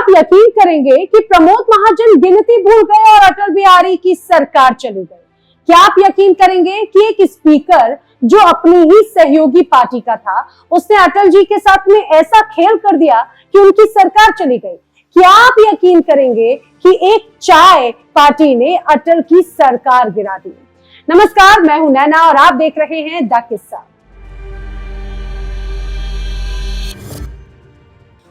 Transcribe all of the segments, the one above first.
यकीन करेंगे कि प्रमोद महाजन गिनती भूल गए और अटल बिहारी की सरकार चली गई? क्या आप यकीन करेंगे कि एक स्पीकर जो अपनी ही सहयोगी पार्टी का था, उसने अटल जी के साथ में ऐसा खेल कर दिया कि उनकी सरकार चली गई? क्या आप यकीन करेंगे कि एक चाय पार्टी ने अटल की सरकार गिरा दी? नमस्कार, मैं हूं नैना और आप देख रहे हैं द किस्सा।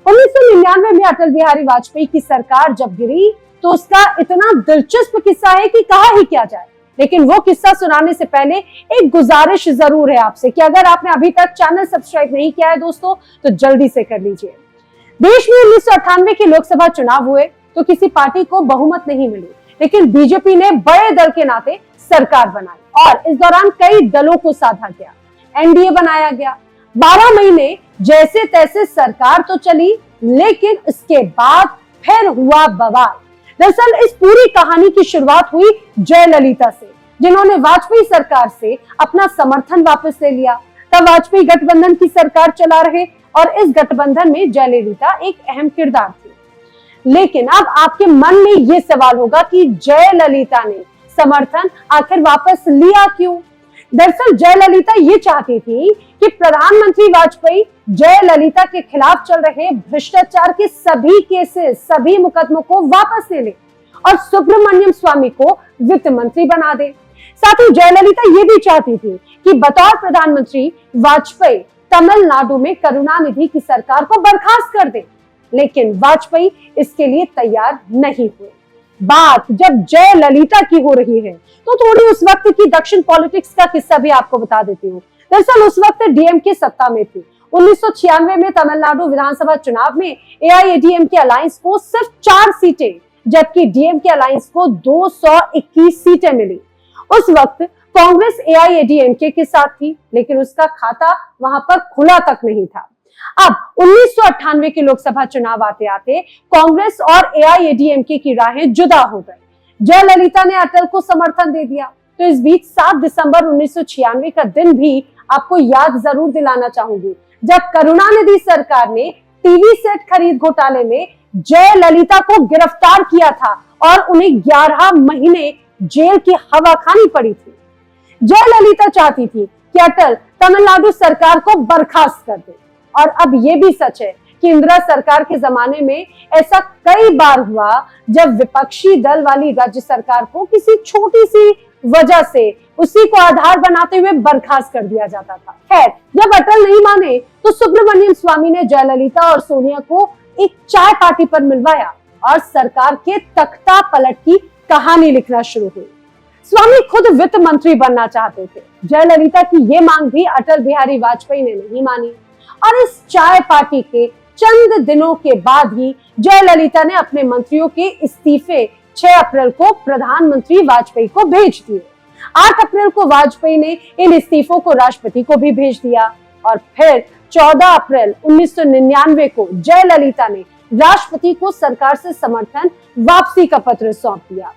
1999 में अटल बिहारी वाजपेयी की सरकार जब गिरी तो उसका इतना दिलचस्प किस्सा है कि कहा ही क्या जाए। लेकिन वो किस्सा सुनाने से पहले एक गुजारिश जरूर है आपसे कि अगर आपने अभी तक चैनल सब्सक्राइब नहीं किया है दोस्तों, तो जल्दी से कर लीजिए। देश में 1998 के लोकसभा चुनाव हुए तो किसी पार्टी को बहुमत नहीं मिली, लेकिन बीजेपी ने बड़े दल के नाते सरकार बनाई और इस दौरान कई दलों को साधा गया, एनडीए बनाया गया। 12 महीने जैसे तैसे सरकार तो चली, लेकिन इसके बाद फिर हुआ बवाल। दरअसल इस पूरी कहानी की शुरुआत हुई जयललिता से, जिन्होंने वाजपेयी सरकार से अपना समर्थन वापस ले लिया। तब वाजपेयी गठबंधन की सरकार चला रहे और इस गठबंधन में जयललिता एक अहम किरदार थी। लेकिन अब आपके मन में ये सवाल होगा कि जयललिता ने समर्थन आखिर वापस लिया क्यों? दरअसल जयललिता ये चाहती थी कि प्रधानमंत्री वाजपेयी जयललिता के खिलाफ चल रहे भ्रष्टाचार के सभी केसेस, सभी मुकदमों को वापस ले ले और सुब्रमण्यम स्वामी को वित्त मंत्री बना दे। साथ ही जयललिता ये भी चाहती थी कि बतौर प्रधानमंत्री वाजपेयी तमिलनाडु में करुणानिधि की सरकार को बर्खास्त कर दे, लेकिन वाजपेयी इसके लिए तैयार नहीं हुए। बात जब जयललिता की हो रही है तो थोड़ी उस वक्त की दक्षिण पॉलिटिक्स का किस्सा भी आपको बता देती हूँ। दरअसल उस वक्त डीएमके सत्ता में थी। 1996 में तमिलनाडु विधानसभा चुनाव में एआईएडीएमके अलायंस को सिर्फ 4 सीटें, जबकि डीएमके अलायंस को 221 सीटें मिली। उस वक्त कांग्रेस एआईएडीएमके के साथ थी, लेकिन उसका खाता वहां पर खुला तक नहीं था। अब 1998 के लोकसभा चुनाव आते आते कांग्रेस और एआईएडीएमके की राहें जुदा हो गई। जयललिता ने अटल को समर्थन दे दिया। तो इस बीच 7 दिसंबर 1996 का दिन भी आपको याद जरूर दिलाना चाहूंगी, जब करुणानिधि सरकार ने टीवी सेट खरीद घोटाले में जयललिता को गिरफ्तार किया था और उन्हें 11 महीने जेल की हवा खानी पड़ी थी। जयललिता चाहती थी कि अटल तमिलनाडु सरकार को बर्खास्त कर दे। और अब ये भी सच है कि इंदिरा सरकार के जमाने में ऐसा कई बार हुआ जब विपक्षी दल वाली राज्य सरकार को किसी छोटी सी वजह से उसी को आधार बनाते हुए बर्खास्त कर दिया जाता था। खैर, जब अटल नहीं माने तो सुब्रमण्यम स्वामी ने जयललिता और सोनिया को एक चाय पार्टी पर मिलवाया और सरकार के तख्ता पलट की कहानी लिखना शुरू हुई। स्वामी खुद वित्त मंत्री बनना चाहते थे। जयललिता की ये मांग भी अटल बिहारी वाजपेयी ने नहीं मानी और इस चाय पार्टी के चंद दिनों के बाद ही जयललिता ने अपने मंत्रियों के इस्तीफे 6 अप्रैल को प्रधानमंत्री वाजपेयी को भेज दिए। 8 अप्रैल को वाजपेयी ने इन इस्तीफों को राष्ट्रपति को भी भेज दिया और फिर 14 अप्रैल 1999 को जयललिता ने राष्ट्रपति को सरकार से समर्थन वापसी का पत्र सौंप दिया।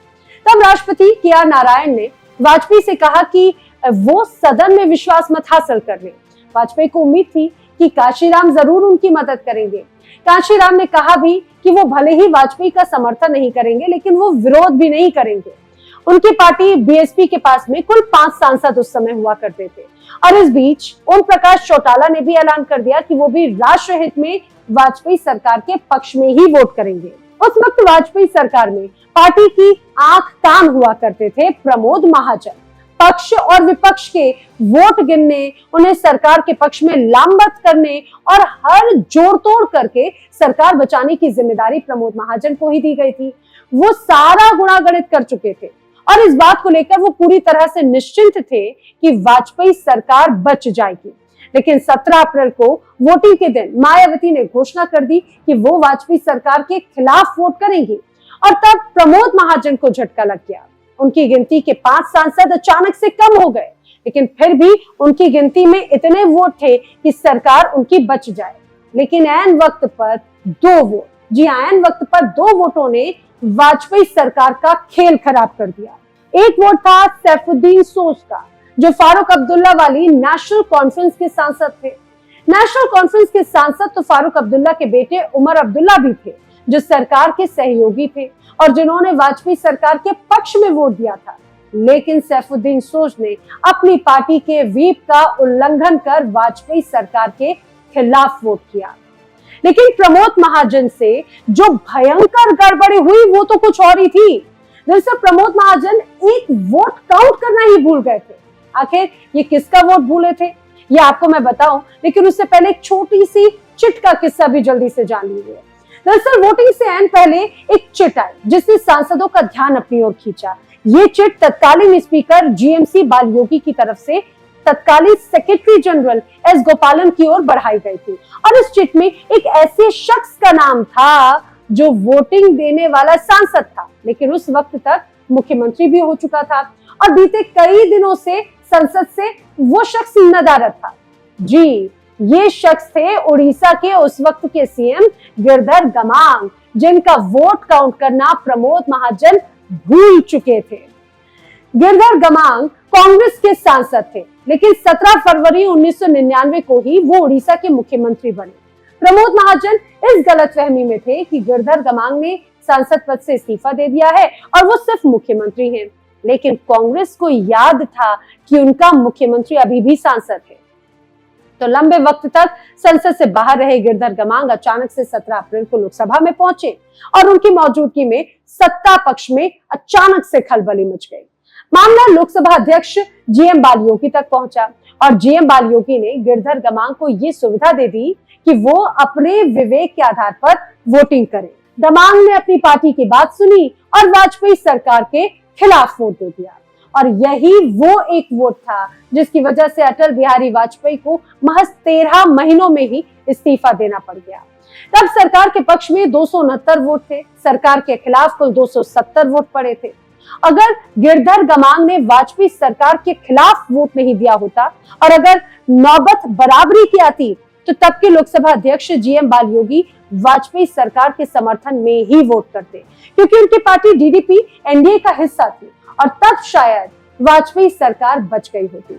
तब राष्ट्रपति के.आर. नारायण ने वाजपेयी से कहा कि वो सदन में विश्वास मत हासिल कर ले। वाजपेयी को उम्मीद थी कि कांशीराम जरूर उनकी मदद करेंगे। कांशीराम ने कहा भी कि वो भले ही वाजपेयी का समर्थन नहीं करेंगे, लेकिन वो विरोध भी नहीं करेंगे। उनकी पार्टी बीएसपी के पास में कुल 5 सांसद उस समय हुआ करते थे और इस बीच ओम प्रकाश चौटाला ने भी ऐलान कर दिया कि वो भी राष्ट्र हित में वाजपेयी सरकार के पक्ष में ही वोट करेंगे। उस वक्त वाजपेयी सरकार में पार्टी की आंख कान हुआ करते थे प्रमोद महाजन। पक्ष और विपक्ष के वोट गिनने, उन्हें सरकार के पक्ष में लामबंद करने और हर जोड़ तोड़ करके सरकार बचाने की जिम्मेदारी प्रमोद महाजन को ही दी गई थी। वो सारा गुणागणित कर चुके थे और इस बात को लेकर वो पूरी तरह से निश्चिंत थे कि वाजपेयी सरकार बच जाएगी। लेकिन 17 अप्रैल को वोटिंग के दिन मायावती ने घोषणा कर दी कि वो वाजपेयी सरकार के खिलाफ वोट करेंगी और तब प्रमोद महाजन को झटका लग गया। उनकी गिनती के 5 सांसद अचानक से कम हो गए, लेकिन फिर भी उनकी गिनती में इतने वोट थे कि सरकार उनकी बच जाए। लेकिन ऐन वक्त पर 2 वोट, जी हाँ, ऐन वक्त पर 2 वोटों ने वाजपेयी सरकार का खेल खराब कर दिया। एक वोट था सैफुद्दीन सोज का, जो फारूक अब्दुल्ला वाली नेशनल कॉन्फ्रेंस के सांसद थे। नेशनल कॉन्फ्रेंस के सांसद तो फारूक अब्दुल्ला के बेटे उमर अब्दुल्ला भी थे, जो सरकार के सहयोगी थे और जिन्होंने वाजपेयी सरकार के पक्ष में वोट दिया था। लेकिन सैफुद्दीन सोज ने अपनी पार्टी के व्हीप का उल्लंघन कर वाजपेयी सरकार के खिलाफ वोट किया। लेकिन प्रमोद महाजन से जो भयंकर गड़बड़ी हुई वो तो कुछ और ही थी। दरअसल प्रमोद महाजन एक वोट काउंट करना ही भूल गए थे। आखिर ये किसका वोट भूले थे ये आपको मैं बताऊं, लेकिन उससे पहले एक छोटी सी चिट का किस्सा भी जल्दी से जान लीजिए। दरअसल वोटिंग से एन पहले एक चिट आई जिसने सांसदों का ध्यान अपनी ओर खींचा। ये चिट तत्कालीन स्पीकर जीएमसी बालयोगी की तरफ से तत्कालीन सेक्रेटरी जनरल एस गोपालन की ओर बढ़ाई गई थी और इस चिट में एक ऐसे शख्स का नाम था जो वोटिंग देने वाला सांसद था, लेकिन उस वक्त तक मुख्यमंत्री भी हो चुका था और बीते कई दिनों से संसद से वो शख्स नदारद था। जी, ये शख्स थे उड़ीसा के उस वक्त के सीएम गिरधर गमांग, जिनका वोट काउंट करना प्रमोद महाजन भूल चुके थे। गिरधर गमांग कांग्रेस के सांसद थे, लेकिन 17 फरवरी 1999 को ही वो उड़ीसा के मुख्यमंत्री बने। प्रमोद महाजन इस गलतफहमी में थे कि गिरधर गमांग ने सांसद पद से इस्तीफा दे दिया है और वो सिर्फ मुख्यमंत्री हैं, लेकिन कांग्रेस को याद था कि उनका मुख्यमंत्री अभी भी सांसद है। तो लंबे वक्त तक संसद से बाहर रहे गिरधर गमांग अचानक से 17 अप्रैल को लोकसभा में पहुंचे और उनकी मौजूदगी में सत्ता पक्ष में अचानक से खलबली मच गई। मामला लोकसभा अध्यक्ष जीएम बालयोगी तक पहुंचा और जीएम बालयोगी ने गिरधर गमांग को ये सुविधा दे दी कि वो अपने विवेक के आधार पर वोटिंग करें। गमांग ने अपनी पार्टी की बात सुनी और वाजपेयी सरकार के खिलाफ वोट दे दिया और यही वो एक वोट था जिसकी वजह से अटल बिहारी वाजपेयी को महज 13 महीनों में ही इस्तीफा देना पड़ गया। तब सरकार के पक्ष में 269 वोट थे, सरकार के खिलाफ कुल 270 वोट पड़े थे। अगर गिरधर गमांग ने वाजपेयी सरकार के खिलाफ वोट नहीं दिया होता और अगर नौबत बराबरी की आती तो तब के लोकसभा अध्यक्ष जीएम बालयोगी वाजपेयी सरकार के समर्थन में ही वोट करते, क्योंकि उनकी पार्टी डीडीपी एनडीए का हिस्सा थी और तब शायद वाजपेयी सरकार बच गई होती।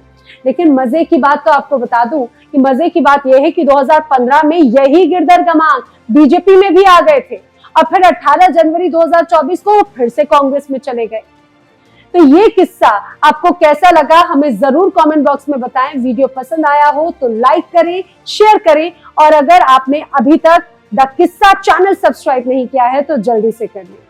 लेकिन मजे की बात तो आपको बता दूं कि मजे की बात यह है कि 2015 में यही गिरधर गमांग बीजेपी में भी आ गए थे और फिर 18 जनवरी 2024 को वो फिर से कांग्रेस में चले गए। तो ये किस्सा आपको कैसा लगा हमें जरूर कमेंट बॉक्स में बताएं। वीडियो पसंद आया हो तो लाइक करें, शेयर करें और अगर आपने अभी तक द किस्सा चैनल सब्सक्राइब नहीं किया है तो जल्दी से कर लें।